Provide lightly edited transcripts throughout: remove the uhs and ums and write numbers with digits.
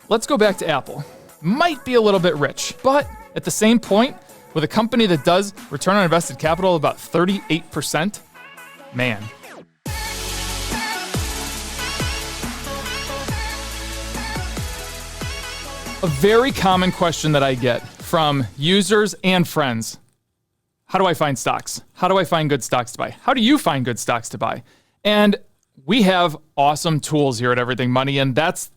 let's go back to Apple. Might be a little bit rich, but at the same point, with a company that does return on invested capital about 38%, man. A very common question that I get from users and friends: how do I find stocks? How do I find good stocks to buy? How do you find good stocks to buy? And we have awesome tools here at Everything Money, and that's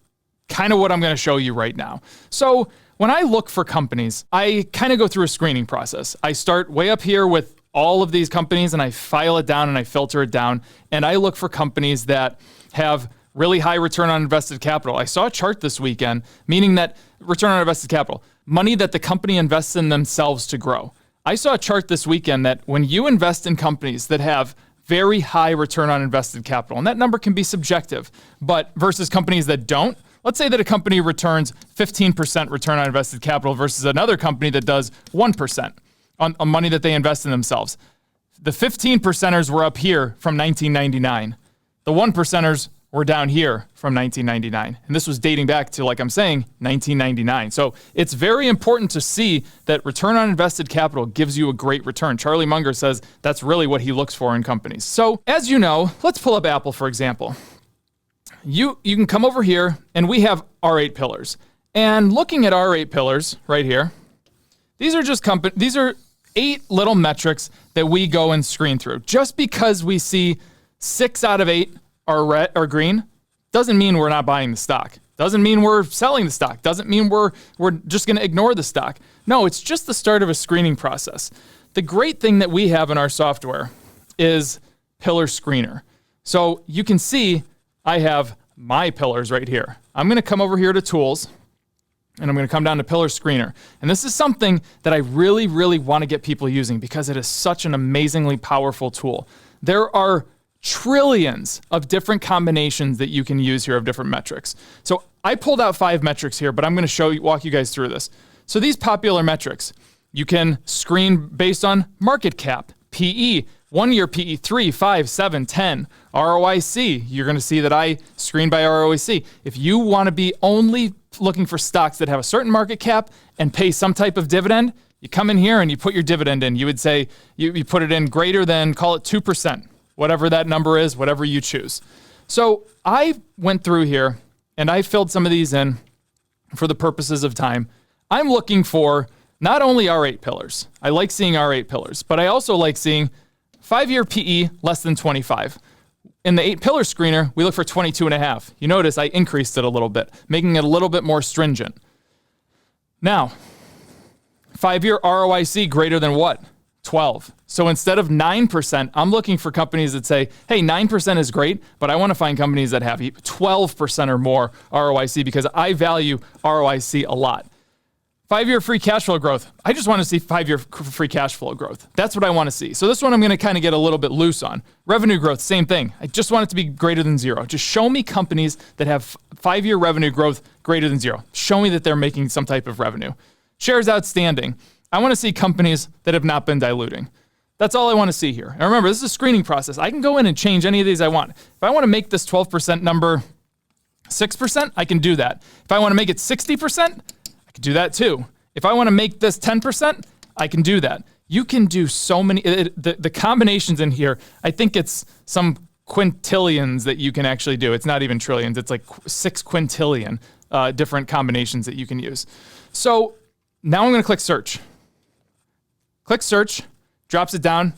kind of what I'm going to show you right now. So when I look for companies, I kind of go through a screening process. I start way up here with all of these companies, and I file it down and I filter it down, and I look for companies that have really high return on invested capital. I saw a chart this weekend, meaning that return on invested capital, money that the company invests in themselves to grow. I saw a chart this weekend that when you invest in companies that have very high return on invested capital, and that number can be subjective, but versus companies that don't, let's say that a company returns 15% return on invested capital versus another company that does 1% on money that they invest in themselves. The 15%ers were up here from 1999. The 1%ers were down here from 1999. And this was dating back to, like I'm saying, 1999. So it's very important to see that return on invested capital gives you a great return. Charlie Munger says that's really what he looks for in companies. So as you know, let's pull up Apple, for example. You can come over here, and we have our 8 pillars. And looking at our 8 pillars right here, these are 8 little metrics that we go and screen through. Just because we see 6 out of 8 are red or green doesn't mean we're not buying the stock. Doesn't mean we're selling the stock. Doesn't mean we're just going to ignore the stock. No, it's just the start of a screening process. The great thing that we have in our software is Pillar Screener. So you can see I have my pillars right here. I'm going to come over here to Tools, and I'm going to come down to Pillar Screener. And this is something that I really, really want to get people using because it is such an amazingly powerful tool. There are trillions of different combinations that you can use here of different metrics. So I pulled out 5 metrics here, but I'm going to walk you guys through this. So these popular metrics, you can screen based on market cap, PE, 1-year PE, 3, 5, 7, 10, ROIC. You're going to see that I screen by ROIC. If you want to be only looking for stocks that have a certain market cap and pay some type of dividend, you come in here and you put your dividend in. You would say, you put it in greater than, call it 2%, whatever that number is, whatever you choose. So I went through here and I filled some of these in for the purposes of time. I'm looking for not only our 8 pillars. I like seeing our 8 pillars, but I also like seeing 5-year PE less than 25. In the 8 pillar screener, we look for 22.5. You notice I increased it a little bit, making it a little bit more stringent. Now, 5-year ROIC greater than what? 12. So instead of 9%, I'm looking for companies that say, hey, 9% is great, but I want to find companies that have 12% or more ROIC because I value ROIC a lot. 5-year free cash flow growth. I just want to see 5-year free cash flow growth. That's what I want to see. So this one I'm going to kind of get a little bit loose on. Revenue growth, same thing. I just want it to be greater than 0. Just show me companies that have 5-year revenue growth greater than 0. Show me that they're making some type of revenue. Shares outstanding. I want to see companies that have not been diluting. That's all I want to see here. And remember, this is a screening process. I can go in and change any of these I want. If I want to make this 12% number 6%, I can do that. If I want to make it 60%, I can do that too. If I want to make this 10%, I can do that. You can do so many, the combinations in here, I think it's some quintillions that you can actually do. It's not even trillions, it's like 6 quintillion different combinations that you can use. So now I'm going to click search. Click search, drops it down.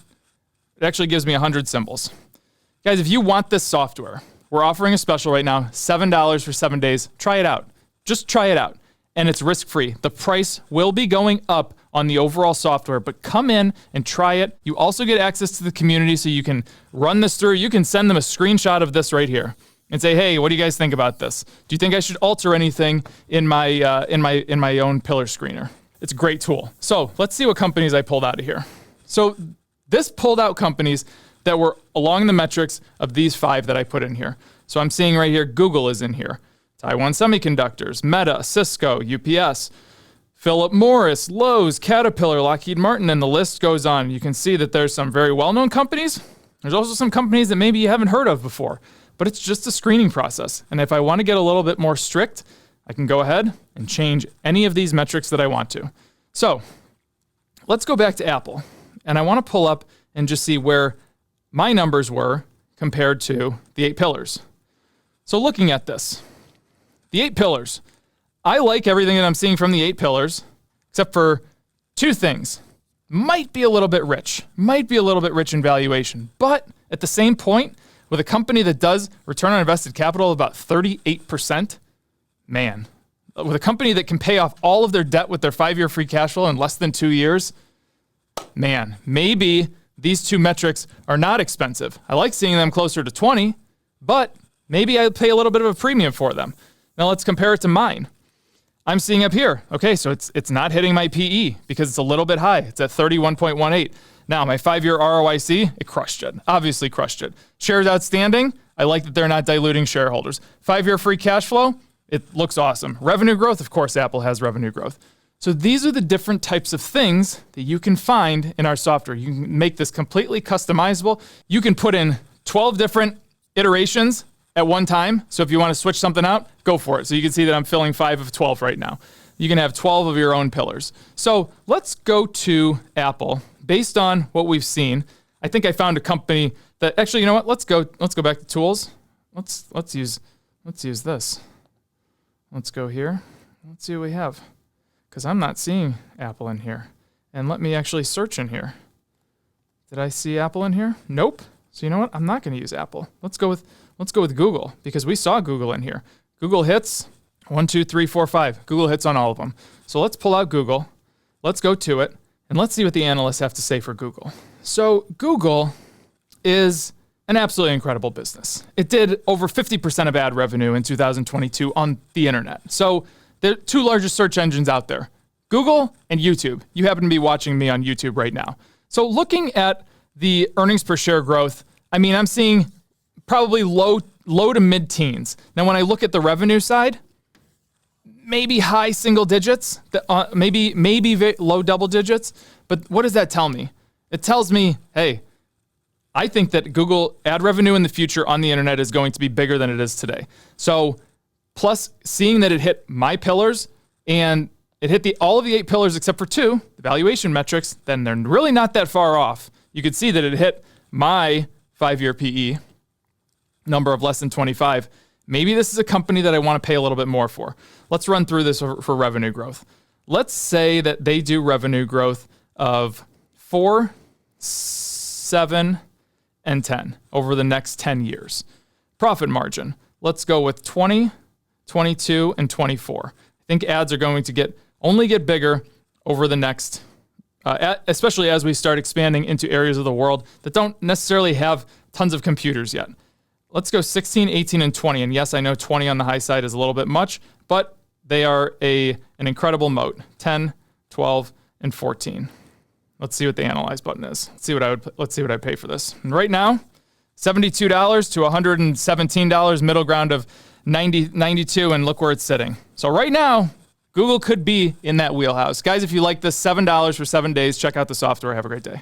It actually gives me 100 symbols. Guys, if you want this software, we're offering a special right now, $7 for 7 days. Try it out. Just try it out. And it's risk-free. The price will be going up on the overall software, but come in and try it. You also get access to the community so you can run this through. You can send them a screenshot of this right here and say, hey, what do you guys think about this? Do you think I should alter anything in my own pillar screener? It's a great tool. So let's see what companies I pulled out of here. So this pulled out companies that were along the metrics of these 5 that I put in here. So I'm seeing right here, Google is in here. Taiwan Semiconductors, Meta, Cisco, UPS, Philip Morris, Lowe's, Caterpillar, Lockheed Martin, and the list goes on. You can see that there's some very well-known companies. There's also some companies that maybe you haven't heard of before, but it's just a screening process. And if I want to get a little bit more strict, I can go ahead and change any of these metrics that I want to. So let's go back to Apple. And I want to pull up and just see where my numbers were compared to the 8 pillars. So looking at this, the 8 pillars, I like everything that I'm seeing from the 8 pillars, except for 2 things. Might be a little bit rich in valuation. But at the same point, with a company that does return on invested capital of about 38%, man, with a company that can pay off all of their debt with their 5-year free cash flow in less than 2 years, man, maybe these 2 metrics are not expensive. I like seeing them closer to 20, but maybe I pay a little bit of a premium for them. Now let's compare it to mine. I'm seeing up here, okay, so it's not hitting my PE because it's a little bit high. It's at 31.18. Now, my 5-year ROIC, it crushed it, obviously crushed it. Shares outstanding, I like that they're not diluting shareholders. 5-year free cash flow, it looks awesome. Revenue growth, of course, Apple has revenue growth. So these are the different types of things that you can find in our software. You can make this completely customizable. You can put in 12 different iterations at one time. So if you want to switch something out, go for it. So you can see that I'm filling 5 of 12 right now. You can have 12 of your own pillars. So let's go to Apple. Based on what we've seen, I think I found a company that actually, you know what? Let's go back to tools. Let's use this. Let's go here. Let's see what we have. Because I'm not seeing Apple in here. And let me actually search in here. Did I see Apple in here? Nope. So you know what? I'm not going to use Apple. Let's go with Google, because we saw Google in here. Google hits 1, 2, 3, 4, 5. Google hits on all of them. So let's pull out Google. Let's go to it. And let's see what the analysts have to say for Google. So Google is an absolutely incredible business. It did over 50% of ad revenue in 2022 on the internet. So the 2 largest search engines out there, Google and YouTube. You happen to be watching me on YouTube right now. So looking at the earnings per share growth, I mean, I'm seeing probably low to mid-teens. Now, when I look at the revenue side, maybe high single digits, maybe low double digits. But what does that tell me? It tells me, hey, I think that Google ad revenue in the future on the internet is going to be bigger than it is today. So plus seeing that it hit my pillars and it hit all of the 8 pillars except for 2, the valuation metrics, then they're really not that far off. You could see that it hit my 5-year PE number of less than 25. Maybe this is a company that I want to pay a little bit more for. Let's run through this for revenue growth. Let's say that they do revenue growth of 4, 7, and 10 over the next 10 years. Profit margin, let's go with 20, 22, and 24. I think ads are going to only get bigger over the next, especially as we start expanding into areas of the world that don't necessarily have tons of computers yet. Let's go 16, 18, and 20. And yes, I know 20 on the high side is a little bit much, but they are an incredible moat. 10, 12, and 14. Let's see what the analyze button is. Let's see what I pay for this. And right now, $72 to $117, middle ground of 92, and look where it's sitting. So right now, Google could be in that wheelhouse. Guys, if you like this, $7 for 7 days. Check out the software. Have a great day.